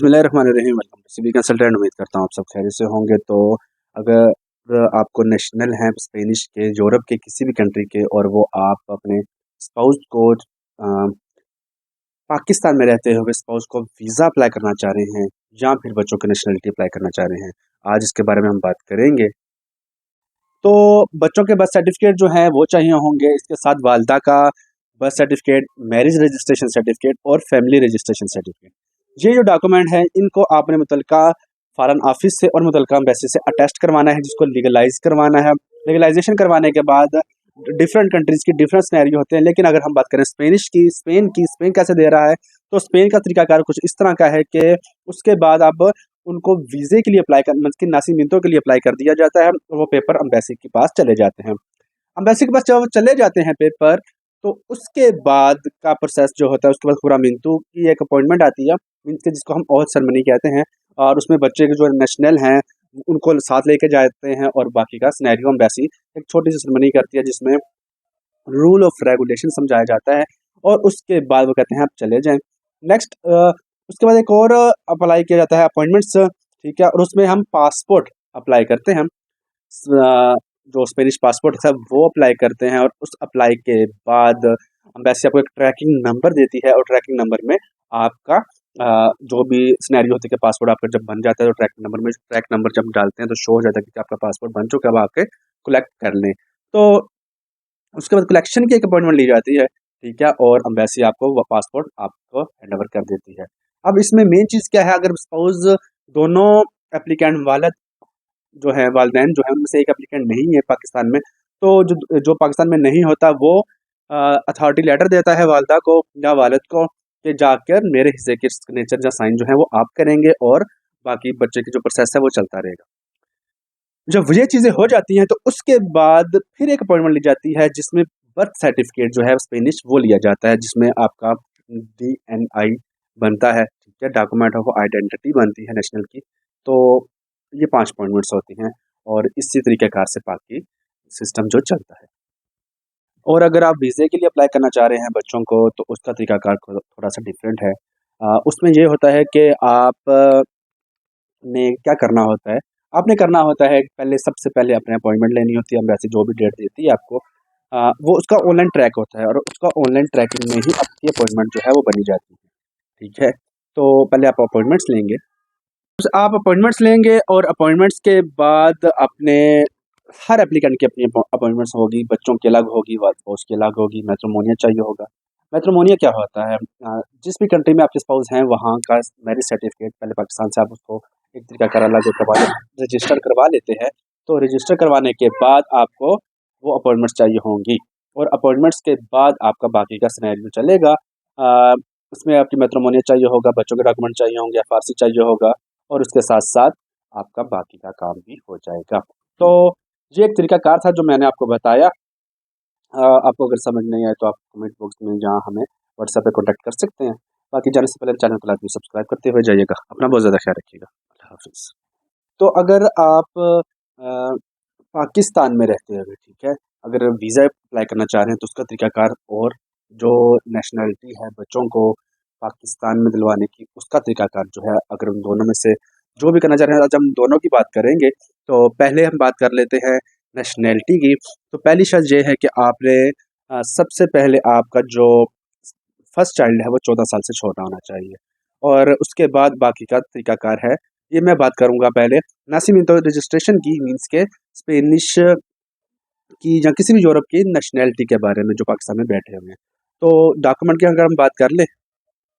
बिस्मिल्लाहिर्रहमानिर्रहीम। Welcome to civil consultant. उम्मीद करता हूँ आप सब खैरियत से होंगे। तो अगर आपको नेशनल हैं स्पेनिश के, यूरोप के किसी भी कंट्री के, और वो आप अपने स्पाउस को पाकिस्तान में रहते हुए स्पाउस को वीज़ा अप्लाई करना चाह रहे हैं या फिर बच्चों की नेशनलिटी अप्लाई करना चाह रहे हैं, आज इसके बारे में हम बात करेंगे। तो बच्चों के बर्थ सर्टिफिकेट जो हैं वो चाहिए होंगे, इसके साथ वालदा का birth certificate, marriage registration certificate और फैमिली रजिस्ट्रेशन सर्टिफिकेट। ये जो डॉक्यूमेंट हैं इनको आपने मुतलका फॉरेन ऑफिस से और मुतलका एम्बेसी से अटेस्ट करवाना है, जिसको लीगलाइज करवाना है। लीगलाइजेशन करवाने के बाद डिफरेंट कंट्रीज़ की डिफरेंट सिनेरियो होते हैं, लेकिन अगर हम बात करें स्पेन कैसे दे रहा है, तो स्पेन का तरीकाकार कुछ इस तरह का है कि उसके बाद अब उनको वीज़े के लिए अप्लाई कर, मतलब कि नासिमिंतो के लिए अप्लाई कर दिया जाता है और वो पेपर एम्बेसी के पास चले जाते हैं। एम्बेसी के पास जब वो चले जाते हैं पेपर, तो उसके बाद का प्रोसेस जो होता है, उसके बाद खुरामिंतु की एक अपॉइंटमेंट आती है, मीन्स के जिसको हम ओथ सेरेमनी कहते हैं, और उसमें बच्चे के जो नेशनल हैं उनको साथ लेके जाते हैं और बाकी का सिनेरियो एम्बेसी एक छोटी सी सेरेमनी करती है जिसमें रूल ऑफ रेगुलेशन समझाया जाता है, और उसके बाद वो कहते हैं आप चले जाएं। नेक्स्ट उसके बाद एक और अप्लाई किया जाता है अपॉइंटमेंट्स, ठीक है, और उसमें हम पासपोर्ट अप्लाई करते हैं। जो स्पेनिश पासपोर्ट है वो अप्लाई करते हैं, और उस अप्लाई के बाद एम्बेसी आपको एक ट्रैकिंग नंबर देती है, और ट्रैकिंग नंबर में आपका जो भी सिनेरियो होती है कि पासपोर्ट आपका जब बन जाता है तो ट्रैक नंबर जब डालते हैं तो शो हो जाता है कि आपका पासपोर्ट बन चुका है, अब आके कलेक्ट कर लें। तो उसके बाद कलेक्शन की एक अपॉइंटमेंट ली जाती है, ठीक है, और एम्बेसी आपको वो पासपोर्ट आपको हैंड ओवर कर देती है। अब इसमें मेन चीज़ क्या है, अगर सपोज दोनों एप्लीकेंट वालद जो है, वालदैन जो है, उनमें से एक एप्लीकेंट नहीं है पाकिस्तान में, तो जो पाकिस्तान में नहीं होता वो अथॉरिटी लेटर देता है वालदा को या वालिद को कि जाकर मेरे हिस्से के सिग्नेचर या साइन जो है वो आप करेंगे, और बाकी बच्चे की जो प्रोसेस है वो चलता रहेगा। जब ये चीज़ें हो जाती हैं तो उसके बाद फिर एक अपॉइंटमेंट ली जाती है, जिसमें बर्थ सर्टिफिकेट जो है स्पेनिश वो लिया जाता है, जिसमें आपका DNI बनता है, ठीक है, डॉक्यूमेंट ऑफ आइडेंटिटी बनती है नेशनल की। तो ये 5 अपॉइंटमेंट्स होती हैं, और इसी तरीक़ेकार से बाकी सिस्टम जो चलता है। और अगर आप वीज़े के लिए अप्लाई करना चाह रहे हैं बच्चों को, तो उसका तरीकाकार थोड़ा सा डिफरेंट है। उसमें ये होता है कि आप ने क्या करना होता है, आपने करना होता है पहले, सबसे पहले अपने अपॉइंटमेंट लेनी होती है, एम्बेसी जो भी डेट देती है आपको, वो उसका ऑनलाइन ट्रैक होता है, और उसका ऑनलाइन ट्रैकिंग में ही आपकी अपॉइंटमेंट जो है वो बनी जाती है, ठीक है। तो पहले आप अपॉइंटमेंट्स लेंगे, और अपॉइंटमेंट्स के बाद अपने हर एप्लीकेंट की अपनी अपॉइंटमेंट्स होगी, बच्चों की अलग होगी, स्पाउस की अलग होगी, मैट्रिमोनियल चाहिए होगा। मैट्रिमोनियल क्या होता है, जिस भी कंट्री में आपके स्पाउस हैं वहाँ का मैरिज सर्टिफिकेट पहले पाकिस्तान से आप उसको एक तरीका कर अलग रजिस्टर करवा लेते हैं। तो रजिस्टर करवाने के बाद आपको वो अपॉइंटमेंट्स चाहिए होंगी, और अपॉइंटमेंट्स के बाद आपका बाकी का सिनेरियो चलेगा। उसमें आपकी मैट्रिमोनियल चाहिए होगा, बच्चों के डॉक्यूमेंट चाहिए होंगे, FRC चाहिए होगा, और उसके साथ साथ आपका बाकी का काम भी हो जाएगा। तो ये एक तरीकाकार था जो मैंने आपको बताया। आपको अगर समझ नहीं आए तो आप कमेंट बॉक्स में जहाँ हमें व्हाट्सएप पे कॉन्टैक्ट कर सकते हैं। बाकी जाने से पहले चैनल को लाइक सब्सक्राइब करते हुए जाइएगा। अपना बहुत ज़्यादा ख्याल रखिएगा। अल्लाह हाफ़िज़। तो अगर आप पाकिस्तान में रहते हुए, ठीक है, अगर वीज़ा अप्लाई करना चाह रहे हैं तो उसका तरीकाकार, और जो नेशनलिटी है बच्चों को पाकिस्तान में दिलवाने की, उसका तरीकाकार जो है, अगर उन दोनों में से जो भी करना चाह रहे हैं, आज हम दोनों की बात करेंगे। तो पहले हम बात कर लेते हैं नेशनैलिटी की। तो पहली शर्त ये है कि आपने सबसे पहले आपका जो फर्स्ट चाइल्ड है वो 14 साल से छोटा होना चाहिए, और उसके बाद बाकी का तरीकाकार है, ये मैं बात करूँगा पहले नासिमिंतो रजिस्ट्रेशन की, मीन्स के स्पेनिश की या किसी भी यूरोप की नेशनैलिटी के बारे में जो पाकिस्तान में बैठे हुए हैं। तो डॉक्यूमेंट की अगर हम बात कर लें,